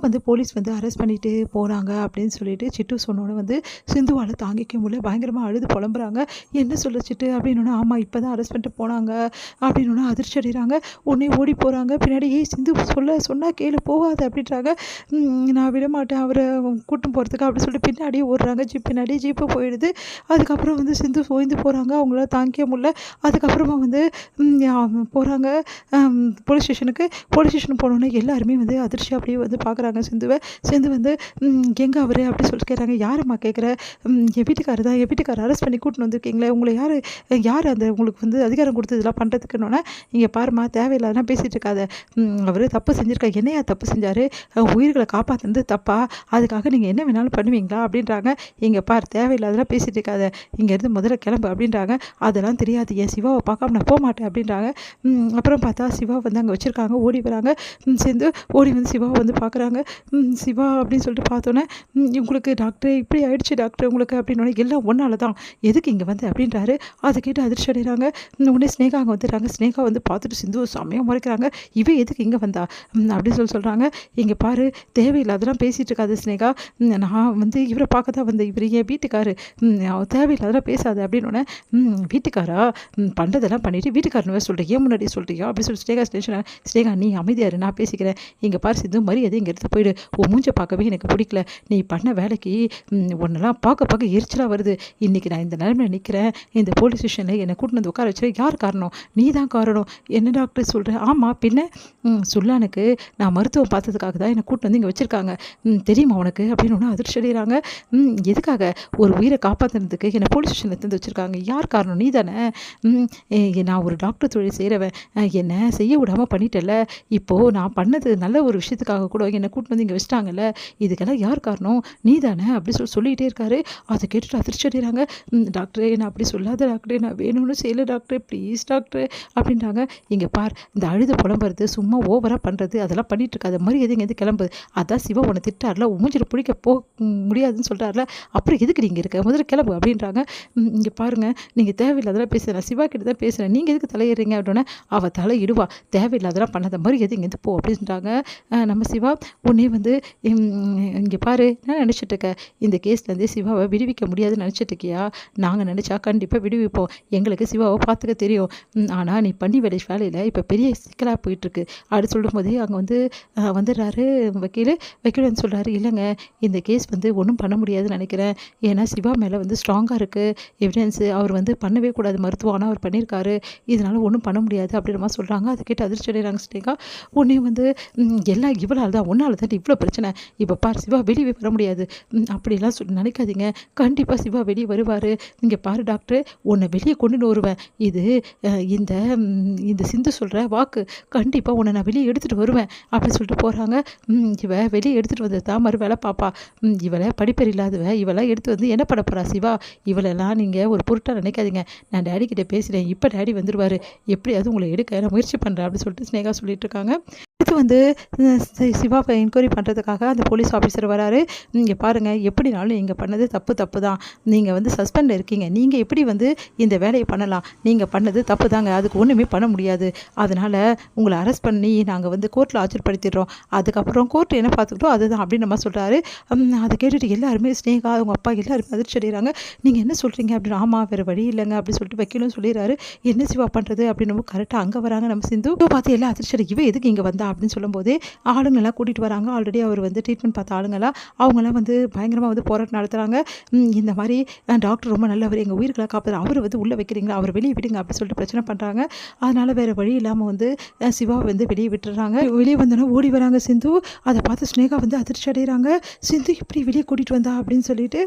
வந்து போலீஸ் வந்து அரெஸ்ட் பண்ணிட்டு போகிறாங்க அப்படின்னு சொல்லிட்டு சிட்டு சொன்னோன்னே வந்து சிந்துவால் தாங்கிக்க முடியல, பயங்கரமாக அழுது புலம்புறாங்க. என்ன சொல்ல சிட்டு அப்படின்னோன்னா, ஆமாம் இப்போ தான் அரெஸ்ட் பண்ணிட்டு போனாங்க அப்படின்னோன்னா அதிர்ச்சி அடைகிறாங்க. உடனே ஓடி போகிறாங்க பின்னாடி. ஏய் சிந்து சொன்னால் கேளு போகாத அப்படின்றாங்க. நான் விட மாட்டேன் அவரை கூட்டம் போகிறதுக்கு அப்படின்னு சொல்லிட்டு பின்னாடியே ஓடுறாங்க. பின்னாடி ஜீப்பு போயிடுது. அதுக்கப்புறம் வந்து சிந்து சோய்ந்து போகிறாங்க, அவங்களால தாங்கிக்க முடியல. அதுக்கப்புறமா வந்து போகிறாங்க போலீஸ் ஸ்டேஷனுக்கு. போலீஸ் ஸ்டேஷன் போனோன்னே எல்லாருமே வந்து அதிர்ச்சியாக அப்படியே வந்து பார்க்குறாங்க சிந்துவை. சிந்து வந்து எங்கே அவர் அப்படி சொல்லிட்டு கேட்குறாங்க. யாரும்மா கேட்குற? என் வீட்டுக்காரர் தான். என் வீட்டுக்காரர் அரெஸ்ட் பண்ணி கூட்டின்னு வந்திருக்கீங்களே, உங்களை யார் அந்த உங்களுக்கு வந்து அதிகாரம் கொடுத்து இதெல்லாம் பண்ணுறதுக்குன்னொன்னே, இங்கே பாருமா தேவையில்லாதான் பேசிகிட்டு இருக்காத. அவர் தப்பு செஞ்சுருக்கா. என்னையா தப்பு செஞ்சார்? உயிர்களை காப்பாற்றுனது தப்பா? அதுக்காக நீங்கள் என்ன வேணாலும் பண்ணுவீங்களா அப்படின்றாங்க. இங்கே பார் தேவையில்லாதெல்லாம் பேசிகிட்டு இருக்காத, இங்கேருந்து முதல்ல கிளம்பு அப்படின்றாங்க. அதெல்லாம் தெரியாது, என் சிவாவை பார்க்காம நான் போக மாட்டேன் அப்படின்றாங்க. அப்புறம் பார்த்தா சிவா வந்து அங்கே வச்சுருக்காங்க. ஓடி வராங்க. சிந்து ஓடி வந்து சிவாவை வந்து பார்க்குறாங்க. சிவா அப்படின்னு சொல்லிட்டு பார்த்தோன்னே, உங்களுக்கு டாக்டர் இப்படி ஆயிடுச்சு டாக்டர் உங்களுக்கு அப்படின்னோடனே, எல்லாம் ஒன்றால் தான், எதுக்கு இங்கே வந்து அப்படின்றாரு. அதை கேட்டு அதிர்ச்சி அடைகிறாங்க. உடனே ஸ்னேகா அங்கே வந்துடுறாங்க. ஸ்னேகா வந்து பார்த்துட்டு சிந்துவை செம்மையாக முறைக்கிறாங்க. இவன் எதுக்கு இங்கே வந்தா அப்படின்னு சொல்கிறாங்க. இங்கே பாரு தேவையில்லாதெல்லாம் பேசிகிட்டு இருக்காது ஸ்னேகா, நான் வந்து இவரை பார்க்க தான் வந்தேன், இவர் என் வீட்டுக்காரு, தேவையில்லாதெல்லாம் பேசாது அப்படின்னோடனே, வீட்டுக்காரா பண்ணுறதெல்லாம் பண்ணிவிட்டு வீட்டுக்காரனவே சொல்கிறேன், ஏன் முன்னாடி சொல்கிறியா அப்படின்னு சொல்லி ஸ்னேகா ஸ்டேஷன். ஸ்னேகா நீ அமைதியாரு, நான் பேசிக்கிறேன். இங்கே பாரு சிந்து மரியாதை இங்கே எடுத்து போயிடு, உன் மூஞ்சை பார்க்கவே எனக்கு பிடிக்கல, நீ பண்ண வேலைக்கு ஒன்றெல்லாம் பார்க்க எரிச்சலாக வருது. இன்றைக்கி நான் இந்த நிலைமையில் நிற்கிறேன், இந்த போலீஸ் ஸ்டேஷனில் என்னை கூட்டின்னு வந்து உட்கார வச்சு யார் காரணம்? நீ தான் காரணம். என்ன டாக்டர் சொல்கிறேன்? ஆமாம் பின்ன சுல்லானுக்கு நான் மருத்துவம் பார்த்ததுக்காக தான் என்னை கூட்டின்னு வந்து இங்கே வச்சுருக்காங்க, தெரியுமா உனக்கு அப்படின்னு ஒன்று அதிர்ச்சி அடைகிறாங்க. எதுக்காக? ஒரு உயிரை காப்பாற்றுறதுக்கு என்னை போலீஸ் ஸ்டேஷனில் எடுத்து வச்சுருக்காங்க. யார் காரணம்? நீ தானே. நான் ஒரு டாக்டர் தொழில் செய்கிறவன், என்னை செய்ய விடாமல் பண்ணிட்டல, இப்போது நான் பண்ணது நல்ல ஒரு விஷயத்துக்காக கூட என்னை கூட்டின்னு வந்து இங்கே வச்சுட்டாங்கல்ல, இதுக்கெல்லாம் யார் காரணம்? நீ தானே அப்படி சொல்லிகிட்டே இருக்காரு. அதை கேட்டுட்டு அதிர்ச்சி அடைகிறாங்க. டாக்டரே நான் அப்படி சொல்லாத டாக்டரே, நான் வேணும்னு செய்யலை டாக்டர், ப்ளீஸ் டாக்டர் அப்படின்றாங்க. இங்கே பார் இந்த அழுது புலம்புறது சும்மா ஓவராக பண்ணுறது அதெல்லாம் பண்ணிட்டு இருக்காது, மாதிரி எது இங்கேருந்து கிளம்புது. அதான் சிவா உன்னை திட்டார்ல, மூஞ்சில் பிடிக்க முடியாதுன்னு சொல்கிறார்ல, அப்புறம் எதுக்கு நீங்கள் இருக்க, முதல்ல கிளம்பு அப்படின்றாங்க. இங்கே பாருங்கள் நீங்கள் தேவையில்லாதெல்லாம் பேசுகிறேன், சிவா கிட்ட தான் பேசுகிறேன், நீங்கள் எதுக்கு தலையிடுறீங்க அப்படின்னா, அவள் தலையிடுவா, தேவையில்லாதெல்லாம் பண்ணாத மாதிரி எது இங்கேருந்து போ அப்படின்றாங்க. நம்ம சிவா உடனே வந்து இங்கே பாரு நான் நினச்சிட்டு இருக்கேன், இந்த கேஸ்லேருந்து சிவாவை விடுவிக்க முடியாதுன்னு நினச்சிட்டு இருக்கியா? நாங்கள் நினச்சா கண்டிப்பாக விடுவிப்போம், எங்களுக்கு சிவாவை பார்த்துக்க தெரியும், ஆனால் நீ பண்ணி வேலையில் இப்போ பெரிய சிக்கலாக போயிட்டுருக்கு அப்படி சொல்லும்போது அங்கே வந்து வந்துடுறாரு வக்கீல் வந்து சொல்கிறாரு, இல்லைங்க இந்த கேஸ் வந்து ஒன்றும் பண்ண முடியாதுன்னு நினைக்கிறேன், ஏன்னா சிவா மேலே வந்து ஸ்ட்ராங்காக இருக்குது எவிடன்ஸு, அவர் வந்து பண்ணவே கூடாது மருத்துவம், ஆனால் அவர் பண்ணியிருக்காரு, இதனால் ஒன்றும் பண்ண முடியாது அப்படின்ற சொல்கிறாங்க. அதை கேட்டு அதிர்ச்சி அடைகிறாங்க ஸ்னேகா. உடனே வந்து எல்லாம் இவ்வளோ தான் ஒன்றால் தான் இவ்வளோ பிரச்சனை, இப்போ பார் சிவா வெளியே வர முடியாது அப்படிலாம் நினைக்காதீங்க, கண்டிப்பாக சிவா வெளியே வருவார், இங்கே பாரு டாக்டர் உன்னை வெளியே கொண்டுன்னு வருவேன், இது இந்த சிந்து சொல்கிற வாக்கு, கண்டிப்பாக உன்னை நான் வெளியே எடுத்துகிட்டு வருவேன் அப்படின்னு சொல்லிட்டு போகிறாங்க. இவ வெளியே எடுத்துகிட்டு வந்து தான் மறு வேலை பாப்பா, இவளை படிப்பறி இல்லாதவ, இவெல்லாம் எடுத்து வந்து என்ன பண்ண போகிறா சிவா, இவளெல்லாம் நீங்கள் ஒரு பொருட்டாக நினைக்காதீங்க, நான் டேடி கிட்டே பேசுகிறேன், இப்போ டேடி வந்துடுவார், எப்படியாவது உங்களை எடுக்க நான் முயற்சி பண்ணுறேன் அப்படின்னு சொல்லிட்டு ஸ்னேகா சொல்லிட்டு இருக்காங்க. இது வந்து சிவாவை என்கொயரி பண்ணுறதுக்காக அந்த போலீஸ் ஆஃபீஸர் வராரு. இங்கே பாருங்கள் எப்படினாலும் நீங்கள் பண்ணது தப்பு தான், நீங்கள் வந்து சஸ்பெண்டில் இருக்கீங்க, நீங்கள் எப்படி வந்து இந்த வேலையை பண்ணலாம், நீங்கள் பண்ணது தப்பு தாங்க, அதுக்கு ஒன்றுமே பண்ண முடியாது, அதனால் உங்களை அரெஸ்ட் பண்ணி நாங்கள் வந்து கோர்ட்டில் ஆஜர்படுத்திடுறோம், அதுக்கப்புறம் கோர்ட் என்ன பார்த்துக்கிட்டோம் அதுதான் அப்படின்னு நம்ம சொல்கிறாரு. அதை கேட்டுட்டு எல்லாருமே ஸ்னேகா அவங்க அப்பா எல்லாருமே அதிர்ச்சி அடைகிறாங்க. நீங்கள் என்ன சொல்கிறீங்க அப்படின்னு. ஆமாம் வேறு வழி இல்லைங்க அப்படின்னு சொல்லிட்டு வக்கீலும் சொல்லிடுறாரு. என்ன சிவா பண்ணுறது அப்படின்னு கரெக்டாக அங்கே வராங்க நம்ம சிந்து பார்த்து எல்லாம் அதிர்ச்சி இவ எதுக்கு இங்கே வந்தா அப்படின்னு சொல்லும்போதே ஆளுங்கெல்லாம் கூட்டிகிட்டு வராங்க. ஆல்ரெடி அவர் வந்து ட்ரீட்மெண்ட் பார்த்த ஆளுங்கெல்லாம் அவங்களாம் வந்து பயங்கரமாக வந்து போராட்டம் நடத்துகிறாங்க. இந்த மாதிரி டாக்டர் ரொம்ப நல்லவர், எங்கள் உயிர்களை காப்பாற்ற, அவர் வந்து உள்ளே வைக்கிறீங்களா, அவர் வெளியே விடுங்க அப்படின்னு சொல்லிட்டு பிரச்சனை பண்ணுறாங்க. அதனால் வேறு வழி இல்லாமல் வந்து சிவா வந்து வெளியே விட்டுறாங்க. வெளியே வந்தோன்னா ஓடி வராங்க சிந்து. அதை பார்த்து ஸ்னேகா வந்து அதிர்ச்சி அடைகிறாங்க. சிந்து இப்படி வெளியே கூட்டிகிட்டு வந்தா அப்படின்னு சொல்லிட்டு